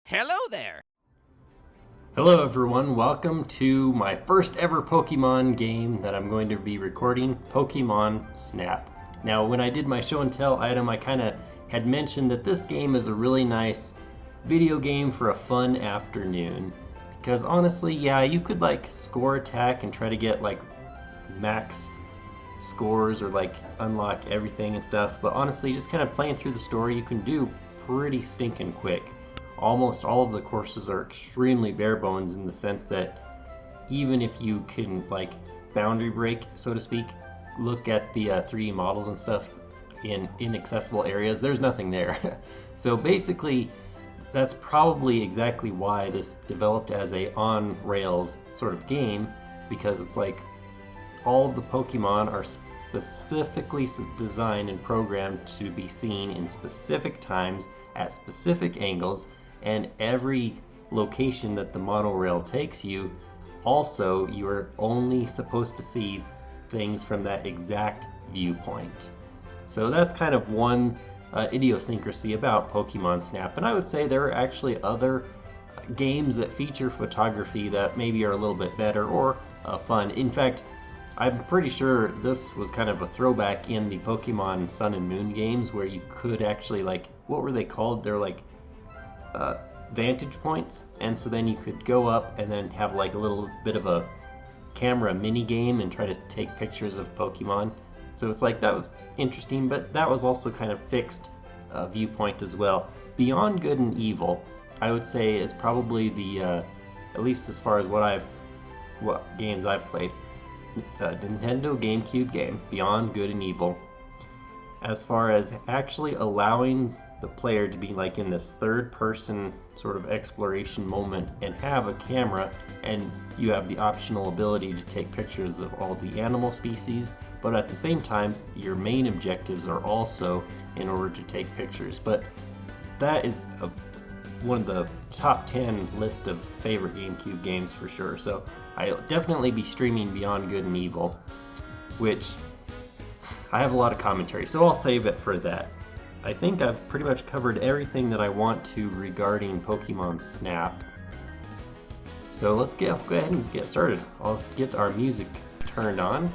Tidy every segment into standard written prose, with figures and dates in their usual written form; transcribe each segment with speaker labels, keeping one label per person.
Speaker 1: Hello there!
Speaker 2: Hello everyone, welcome to my first ever Pokemon game that I'm going to be recording, Pokemon Snap. Now when I did my show and tell item, I kind of had mentioned that this game is a really nice video game for a fun afternoon. Because honestly, yeah, you could like score attack and try to get like max scores or like unlock everything and stuff, but honestly just kind of playing through the story you can do pretty stinking quick. Almost all of the courses are extremely bare bones in the sense that even if you can like boundary break, so to speak, look at the 3D models and stuff in inaccessible areas, there's nothing there. So basically that's probably exactly why this developed as a on rails sort of game, because it's like all of the Pokemon are specifically designed and programmed to be seen in specific times at specific angles, and every location that the monorail takes you, also you are only supposed to see things from that exact viewpoint. So that's kind of one idiosyncrasy about Pokemon Snap, and I would say there are actually other games that feature photography that maybe are a little bit better or fun. In fact, I'm pretty sure this was kind of a throwback in the Pokemon Sun and Moon games where you could actually like, what were they called? They're like vantage points, and so then you could go up and then have like a little bit of a camera mini game and try to take pictures of Pokemon. So it's like that was interesting, but that was also kind of fixed viewpoint as well. Beyond Good and Evil, I would say is probably the at least as far as what games I've played, Nintendo GameCube game, Beyond Good and Evil, as far as actually allowing the player to be like in this third person sort of exploration moment and have a camera, and you have the optional ability to take pictures of all the animal species, but at the same time your main objectives are also in order to take pictures. But that is one of the top 10 list of favorite GameCube games for sure. So I'll definitely be streaming Beyond Good and Evil, which I have a lot of commentary, so I'll save it for that. I think I've pretty much covered everything that I want to regarding Pokemon Snap. So let's go ahead and get started. I'll get our music turned on.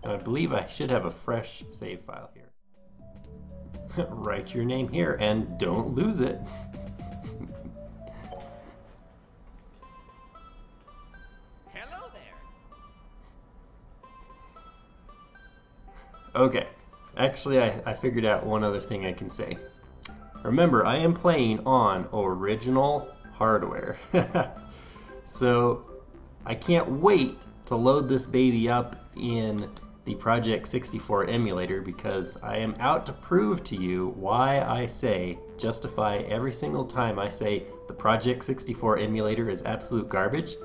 Speaker 2: I believe I should have a fresh save file here. Write your name here and don't lose it.
Speaker 1: Hello there!
Speaker 2: Okay, actually I figured out one other thing I can say. Remember, I am playing on original hardware. So I can't wait to load this baby up in the Project 64 emulator, because I am out to prove to you why I say, justify every single time I say the Project 64 emulator is absolute garbage.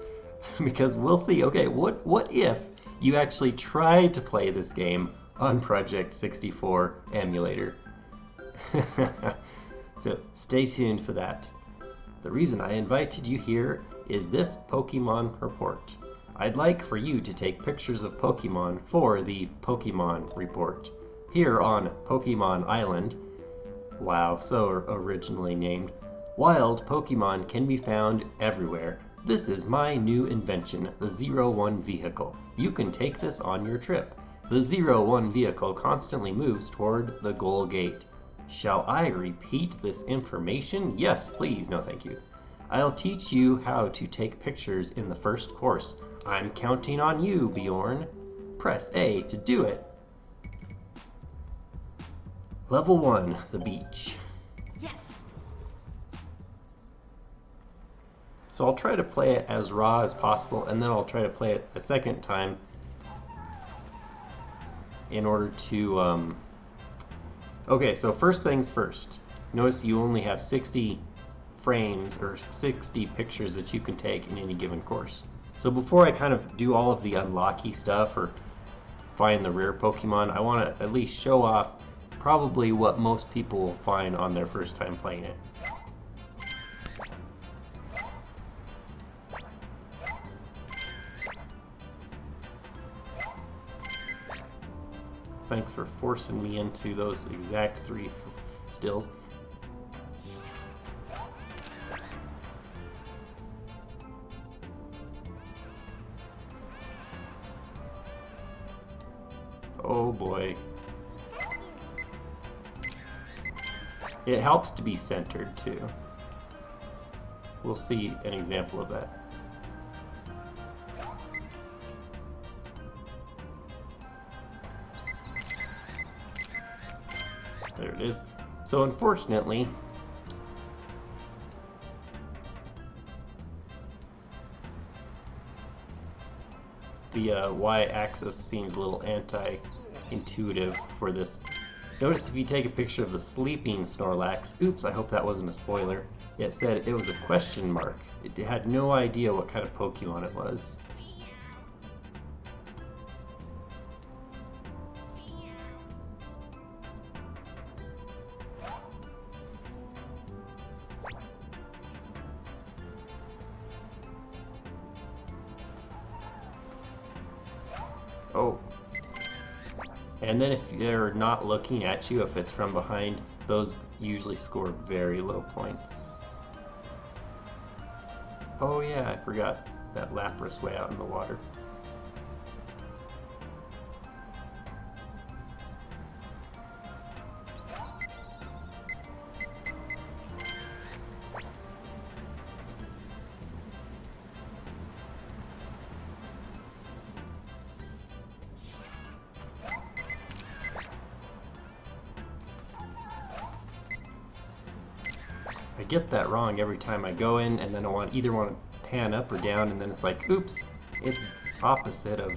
Speaker 2: Because we'll see, okay, what if you actually try to play this game on Project 64 emulator? So stay tuned for that. The reason I invited you here is this Pokemon report. I'd like for you to take pictures of Pokemon for the Pokemon report. Here on Pokemon Island, wow, so originally named, wild Pokemon can be found everywhere. This is my new invention, the 01 vehicle. You can take this on your trip. The 01 vehicle constantly moves toward the goal gate. Shall I repeat this information? Yes, please. No, thank you. I'll teach you how to take pictures in the first course. I'm counting on you, Bjorn. Press A to do it. Level 1, the beach.
Speaker 1: Yes!
Speaker 2: So I'll try to play it as raw as possible, and then I'll try to play it a second time in order to okay, so first things first. Notice you only have 60 frames or 60 pictures that you can take in any given course. So before I kind of do all of the unlocky stuff or find the rare Pokemon, I want to at least show off probably what most people will find on their first time playing it. Thanks for forcing me into those exact three stills. Oh boy. It helps to be centered too. We'll see an example of that. There it is. So unfortunately, the y-axis seems a little anti-intuitive for this. Notice if you take a picture of the sleeping Snorlax, oops, I hope that wasn't a spoiler, it said it was a question mark. It had no idea what kind of Pokemon it was. Oh. And then if they're not looking at you, if it's from behind, those usually score very low points. Oh yeah, I forgot that Lapras way out in the water. I get that wrong every time I go in, and then I either want to pan up or down, and then it's like, oops, it's opposite of,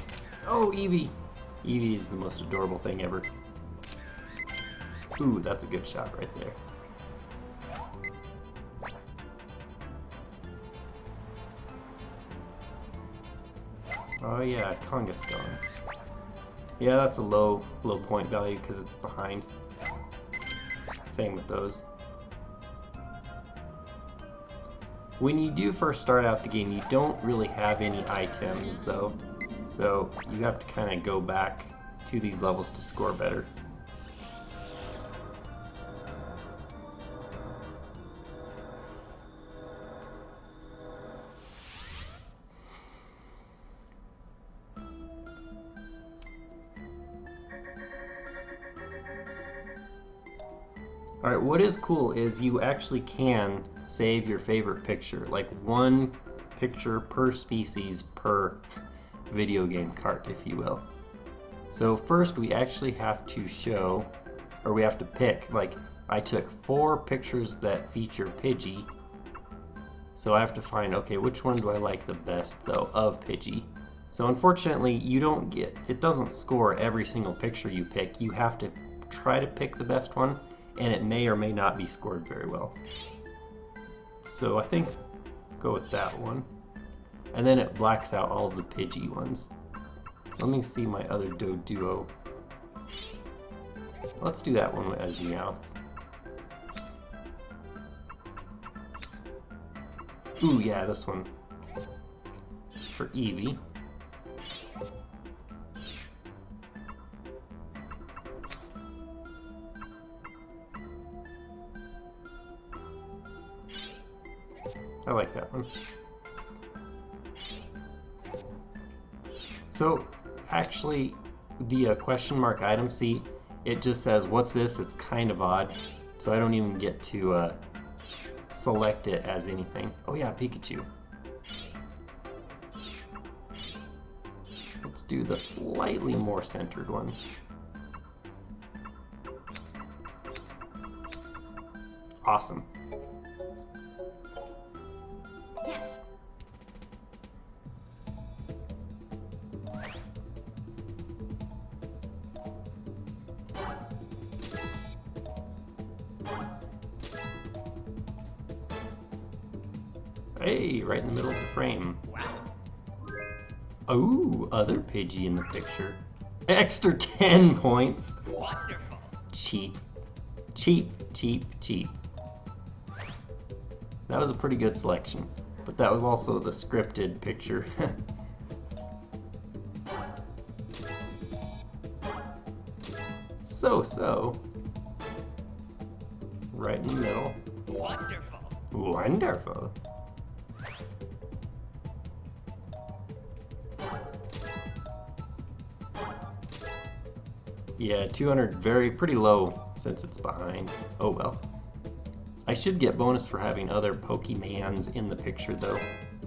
Speaker 2: oh, Eevee. Eevee is the most adorable thing ever. Ooh, that's a good shot right there. Oh yeah, Kangaskhan. Yeah, that's a low point value because it's behind. Same with those. When you do first start out the game, you don't really have any items though, so you have to kind of go back to these levels to score better. Alright, what is cool is you actually can save your favorite picture, like one picture per species per video game cart, if you will. So first we actually have to show, or we have to pick, like I took 4 pictures that feature Pidgey, so I have to find, okay, which one do I like the best though of Pidgey. So unfortunately you don't get, it doesn't score every single picture you pick, you have to try to pick the best one, and it may or may not be scored very well. So I think go with that one. And then it blacks out all the Pidgey ones. Let me see my other Doduo. Let's do that one as Meowth. Ooh, yeah, this one. For Eevee. I like that one. So, actually, the question mark item, see, it just says, what's this? It's kind of odd. So I don't even get to select it as anything. Oh yeah, Pikachu. Let's do the slightly more centered one. Awesome.
Speaker 1: Yes.
Speaker 2: Hey, right in the middle of the frame.
Speaker 1: Wow.
Speaker 2: Ooh, other Pidgey in the picture. Extra 10 points.
Speaker 1: Wonderful.
Speaker 2: Cheap. Cheap, cheap, cheap. That was a pretty good selection, but that was also the scripted picture. So. right in the middle.
Speaker 1: Wonderful.
Speaker 2: Wonderful. Yeah, 200, pretty low since it's behind. Oh well. I should get bonus for having other Pokemans in the picture though.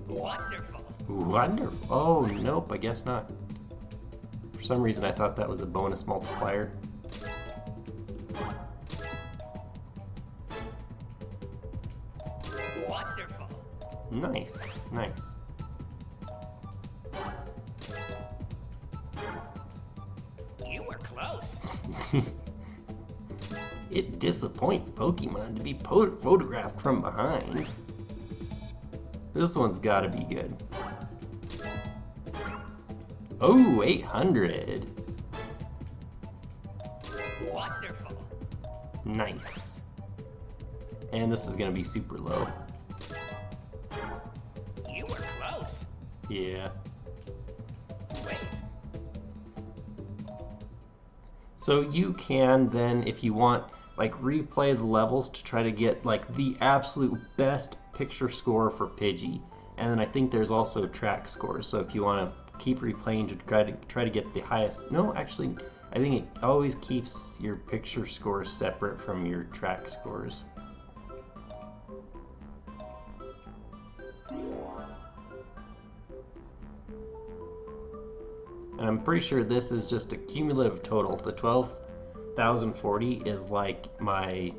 Speaker 1: Wonderful.
Speaker 2: Wonderful. Oh, nope, I guess not. For some reason I thought that was a bonus multiplier.
Speaker 1: Wonderful.
Speaker 2: Nice, nice.
Speaker 1: You were close.
Speaker 2: It disappoints Pokemon to be photographed from behind. This one's gotta be good. Oh, 800.
Speaker 1: Wonderful.
Speaker 2: Nice. And this is gonna be super low.
Speaker 1: You were close.
Speaker 2: Yeah.
Speaker 1: Wait.
Speaker 2: So you can then, if you want, like replay the levels to try to get like the absolute best picture score for Pidgey. And then I think there's also track scores. So if you want to keep replaying to try to get the highest, no, actually, I think it always keeps your picture scores separate from your track scores. And I'm pretty sure this is just a cumulative total. The 12,040 is like my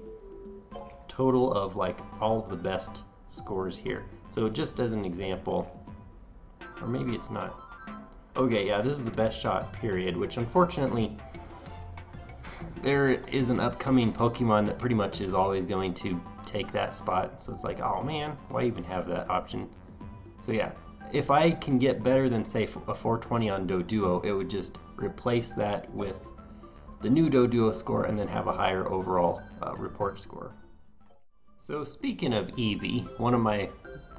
Speaker 2: total of like all of the best scores here. So just as an example, or maybe it's not. Okay, yeah, this is the best shot period, which unfortunately there is an upcoming Pokemon that pretty much is always going to take that spot. So it's like, oh man, why even have that option? So yeah. If I can get better than, say, a 420 on Doduo, it would just replace that with the new Doduo score and then have a higher overall report score. So speaking of Eevee, one of my,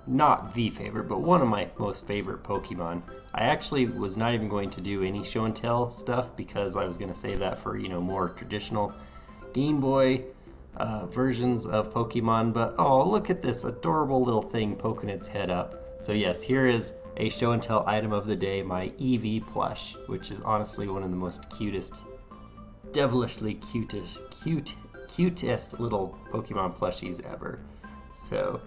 Speaker 2: not the favorite, but one of my most favorite Pokemon, I actually was not even going to do any show and tell stuff because I was going to save that for, you know, more traditional Game Boy versions of Pokemon, but oh, look at this adorable little thing poking its head up. So yes, here is a show and tell item of the day, my Eevee plush, which is honestly one of the most cutest, devilishly cutest little Pokemon plushies ever. So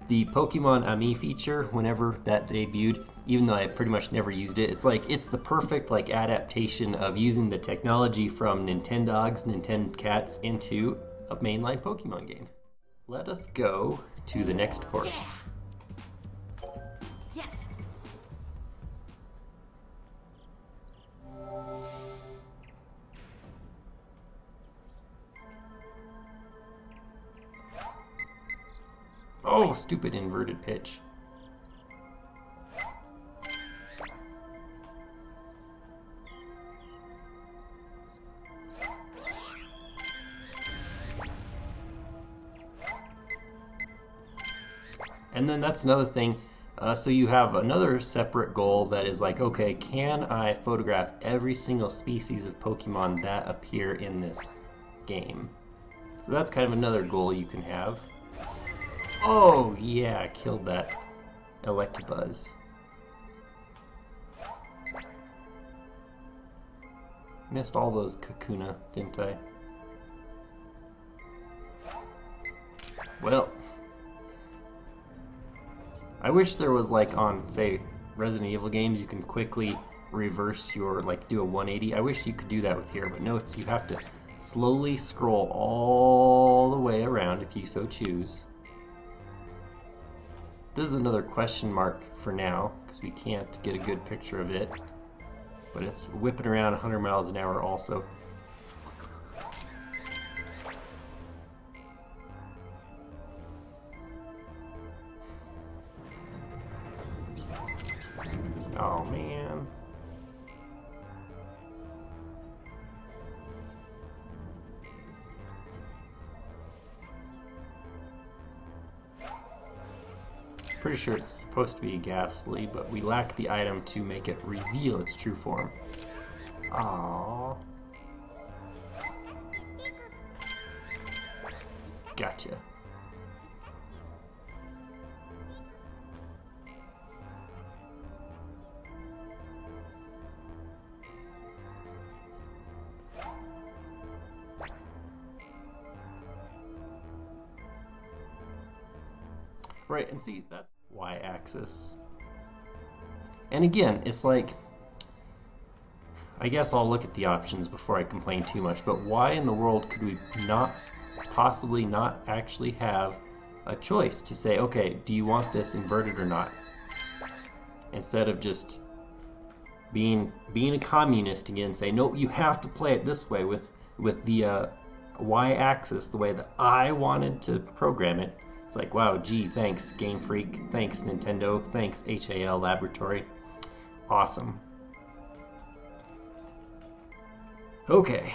Speaker 2: the Pokemon Ami feature, whenever that debuted, even though I pretty much never used it, it's the perfect like adaptation of using the technology from Nintendogs, Cats into a mainline Pokemon game. Let us go to the next course.
Speaker 1: Yes.
Speaker 2: Oh, stupid inverted pitch. And then that's another thing. So you have another separate goal that is like, okay, can I photograph every single species of Pokemon that appear in this game? So that's kind of another goal you can have. Oh yeah, I killed that Electabuzz. Missed all those Kakuna, didn't I? Well, I wish there was like on, say, Resident Evil games, you can quickly reverse your, like do a 180. I wish you could do that with here, but no, it's you have to slowly scroll all the way around if you so choose. This is another question mark for now, because we can't get a good picture of it. But it's whipping around 100 miles an hour also. Oh man. Pretty sure it's supposed to be Ghastly, but we lack the item to make it reveal its true form. Aww. Gotcha. Right, and see, that's y-axis. And again, it's like, I guess I'll look at the options before I complain too much, but why in the world could we not possibly not actually have a choice to say, okay, do you want this inverted or not? Instead of just being a communist again and say, no, you have to play it this way with the y-axis the way that I wanted to program it. It's like, wow, gee, thanks Game Freak, thanks Nintendo, thanks HAL Laboratory. Awesome. Okay.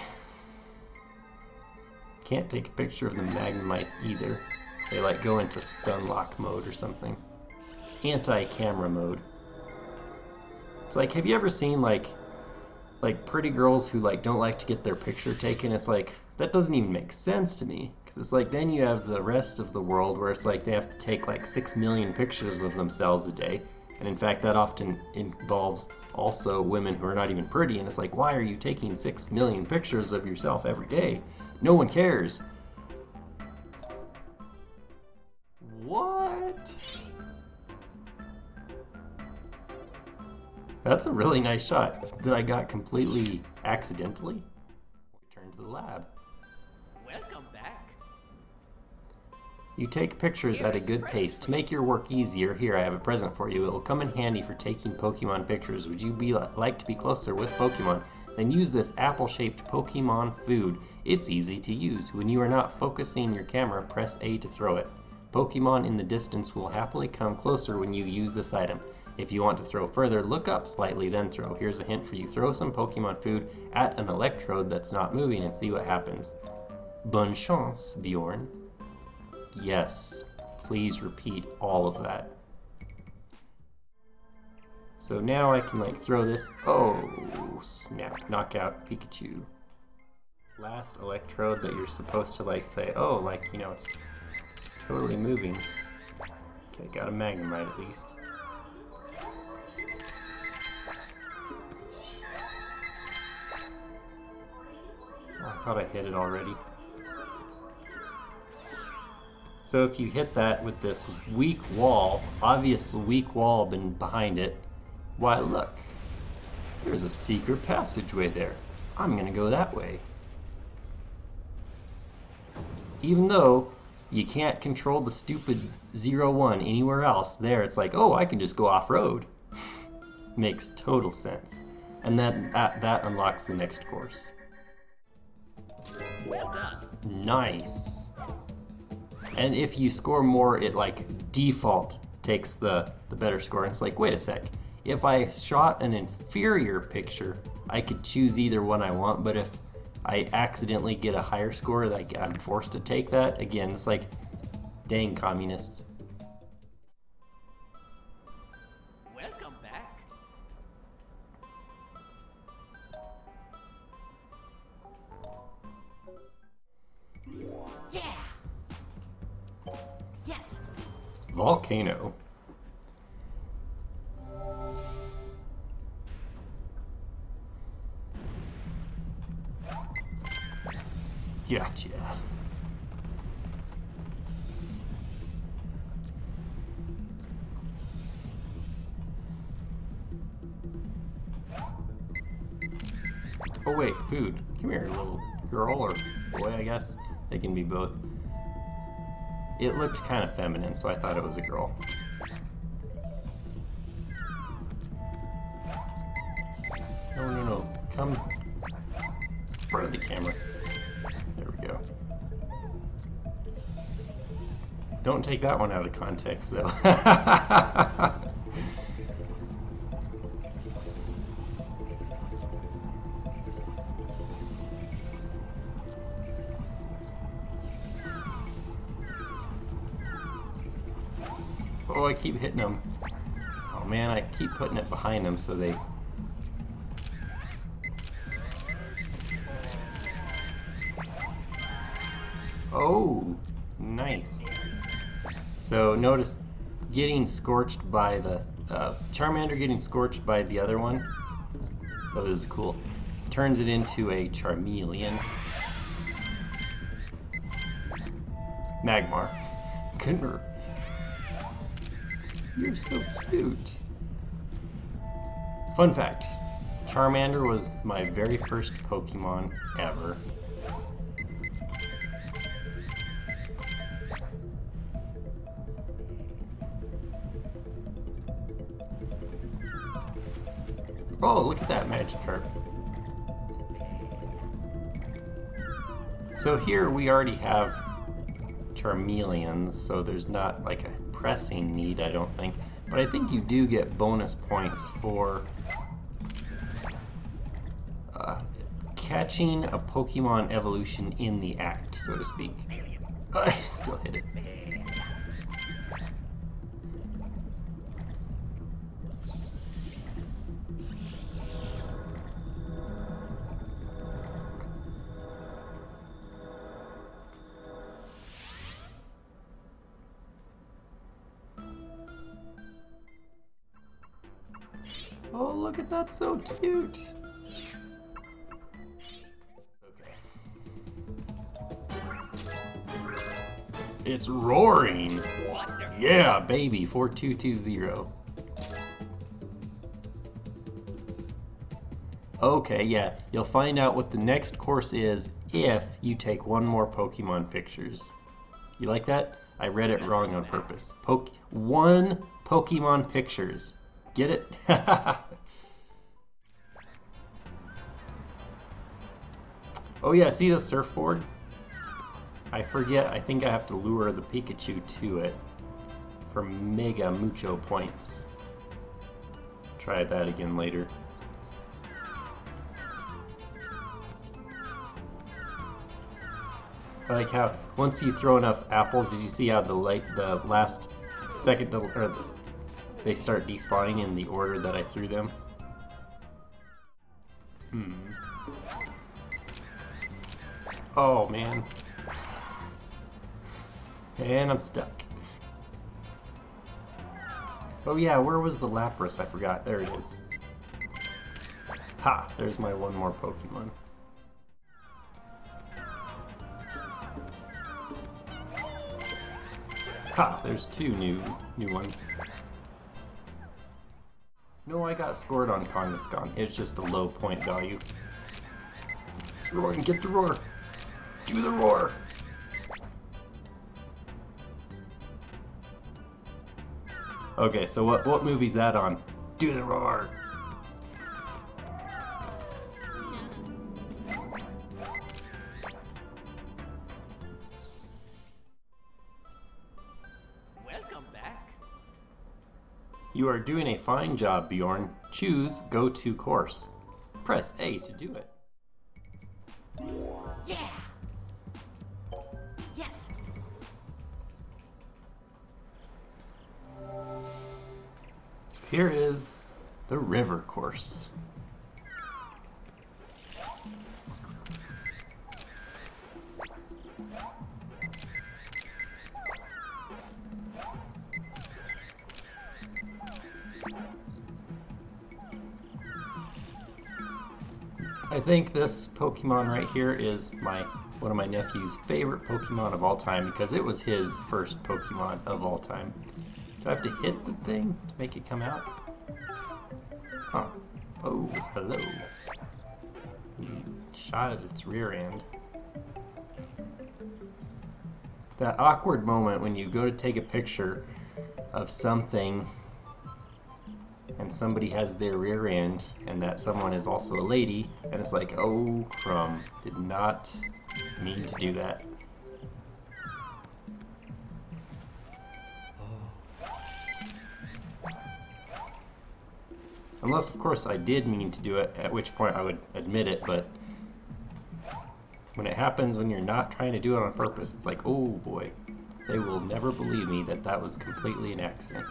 Speaker 2: Can't take a picture of the Magnemites either. They like go into stun lock mode or something. Anti-camera mode. It's like, have you ever seen like pretty girls who like don't like to get their picture taken? It's like, that doesn't even make sense to me. Because it's like, then you have the rest of the world where it's like they have to take like 6 million pictures of themselves a day. And in fact, that often involves also women who are not even pretty. And it's like, why are you taking 6 million pictures of yourself every day? No one cares. What? That's a really nice shot that I got completely accidentally. Return to the lab.
Speaker 1: Welcome back.
Speaker 2: You take pictures at a good pace. To make your work easier, here I have a present for you. It will come in handy for taking Pokemon pictures. Would you like to be closer with Pokemon? Then use this apple-shaped Pokemon food. It's easy to use. When you are not focusing your camera, press A to throw it. Pokemon in the distance will happily come closer when you use this item. If you want to throw further, look up slightly, then throw. Here's a hint for you. Throw some Pokemon food at an electrode that's not moving and see what happens. Bonne chance, Bjorn. Yes, please repeat all of that. So now I can like throw this. Oh, snap. Knockout Pikachu. Last electrode that you're supposed to like say, oh, like, you know, it's totally moving. Okay, got a Magnemite at least. Oh, I thought I hit it already. So if you hit that with this weak wall, obvious weak wall behind it, why look, there's a secret passageway there. I'm gonna go that way. Even though you can't control the stupid 0-1 anywhere else, there it's like, oh, I can just go off-road. Makes total sense. And that unlocks the next course.
Speaker 1: Well done.
Speaker 2: Nice. And if you score more, it like default takes the better score. And it's like, wait a sec. If I shot an inferior picture, I could choose either one I want, but if I accidentally get a higher score, like I'm forced to take that. Again, it's like, dang communists.
Speaker 1: Welcome back. Yeah. Yes.
Speaker 2: Volcano. Gotcha. Oh wait, food. Come here, little girl or boy, I guess. They can be both. It looked kind of feminine, so I thought it was a girl. No, no, no. Come in front of the camera. There we go. Don't take that one out of context, though. Oh, I keep hitting them. Oh man, I keep putting it behind them so they... Oh, Nice. So notice getting scorched by the Charmander getting scorched by the other one. Oh, this is cool. Turns it into a Charmeleon. Magmar. Couldn't. You're so cute. Fun fact, Charmander was my very first Pokemon ever. Oh, look at that Magikarp. So here we already have Charmeleons, so there's not like a pressing need, I don't think. But I think you do get bonus points for catching a Pokemon evolution in the act, so to speak. I still hit it. Oh, look at that, so cute. It's roaring. Yeah, baby, 4220. Okay, yeah, you'll find out what the next course is if you take one more Pokemon pictures. You like that? I read it wrong on purpose. One Pokemon pictures. Get it? Oh yeah, see the surfboard? I forget, I think I have to lure the Pikachu to it for mega mucho points. Try that again later. I like how once you throw enough apples, did you see how the last second they start despawning in the order that I threw them? Oh man. And I'm stuck. Oh yeah, where was the Lapras? I forgot. There it is. Ha! There's my one more Pokemon. Ha! There's two new ones. No, I got scored on Kangaskhan. It's just a low point value. It's roaring. Get the roar. Do the roar. Okay, so what movie's that on? Do the roar.
Speaker 1: Welcome back.
Speaker 2: You are doing a fine job, Bjorn. Choose Go To Course. Press A to do it.
Speaker 1: Yeah. Yes.
Speaker 2: So here is the river course. I think this Pokemon right here is one of my nephew's favorite Pokemon of all time because it was his first Pokemon of all time. Do I have to hit the thing to make it come out? Huh. Oh, hello. Shot at its rear end. That awkward moment when you go to take a picture of something and somebody has their rear end and that someone is also a lady and it's like, oh crumb, did not mean to do that. Unless of course I did mean to do it, at which point I would admit it, but when it happens when you're not trying to do it on purpose, it's like, oh boy, they will never believe me that that was completely an accident.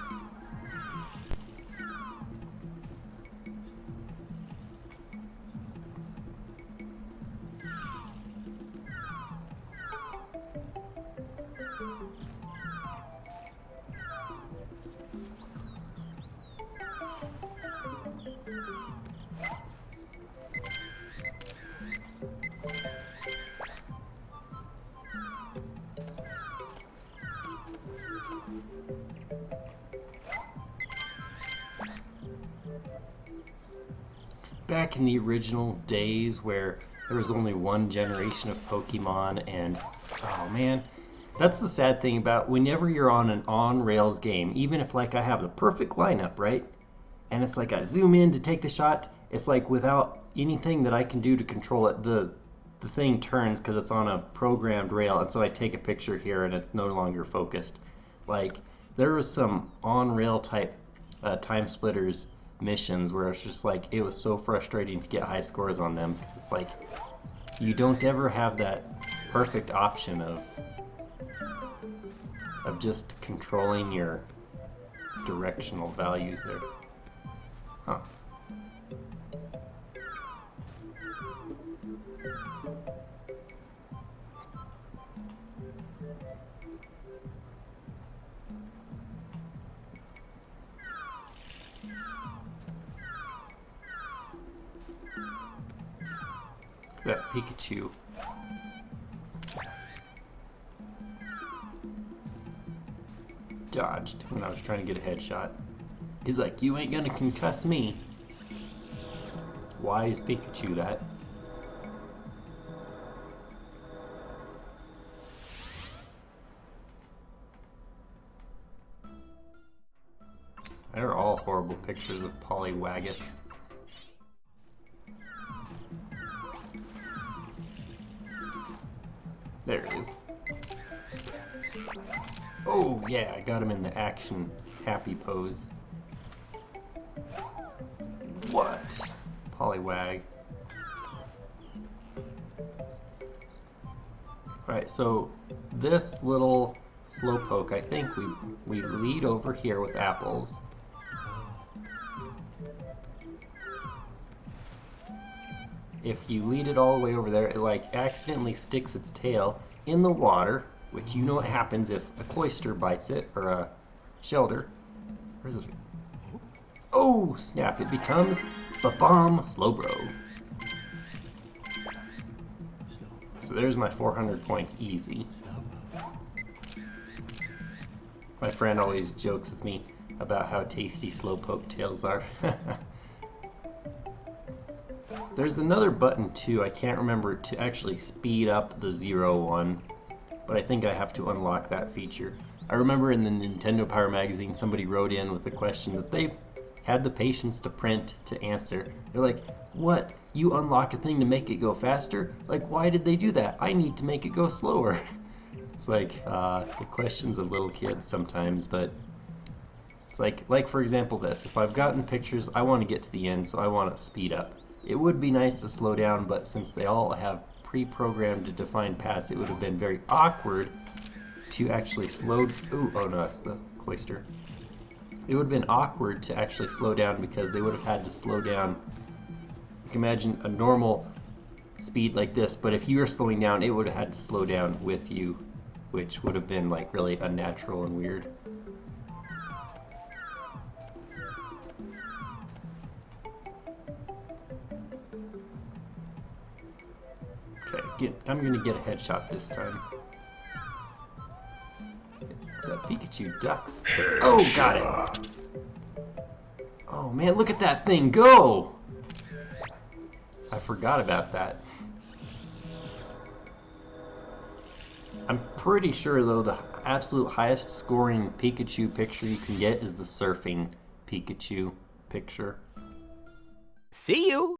Speaker 2: back in the original days where there was only one generation of Pokemon, and oh man, that's the sad thing about whenever you're on an on-rails game, even if like I have the perfect lineup, right? And it's like I zoom in to take the shot, it's like without anything that I can do to control it, the thing turns because it's on a programmed rail, and so I take a picture here and it's no longer focused. Like there was some on-rail type time splitters missions where it's just like it was so frustrating to get high scores on them because it's like you don't ever have that perfect option of just controlling your directional values there. Huh. That Pikachu. Dodged when I was trying to get a headshot. He's like, you ain't gonna concuss me. Why is Pikachu that? They're all horrible pictures of Poliwagus. There it is. Oh yeah, I got him in the action happy pose. What? Poliwag. Alright, so this little slowpoke, I think we lead over here with apples. If you lead it all the way over there, it like accidentally sticks its tail in the water, which you know what happens if a cloister bites it, or a shelter. Where's it? Oh, snap, it becomes ba-bomb Slowbro. So there's my 400 points, easy. My friend always jokes with me about how tasty Slowpoke tails are. There's another button too, I can't remember, to actually speed up the 0-1, but I think I have to unlock that feature. I remember in the Nintendo Power magazine somebody wrote in with a question that they had the patience to print to answer. They're like, what? You unlock a thing to make it go faster? Like, why did they do that? I need to make it go slower. It's like, the questions of little kids sometimes, but it's like for example this. If I've gotten pictures, I want to get to the end, so I want to speed up. It would be nice to slow down, but since they all have pre-programmed to define paths, it would have been very awkward to actually slow... Ooh, oh no, that's the cloister. It would have been awkward to actually slow down because they would have had to slow down. You can imagine a normal speed like this, but if you were slowing down, it would have had to slow down with you, which would have been like really unnatural and weird. Okay, I'm gonna get a headshot this time. That Pikachu ducks. Oh, got it! Oh man, look at that thing go! I forgot about that. I'm pretty sure though the absolute highest scoring Pikachu picture you can get is the surfing Pikachu picture.
Speaker 1: See you!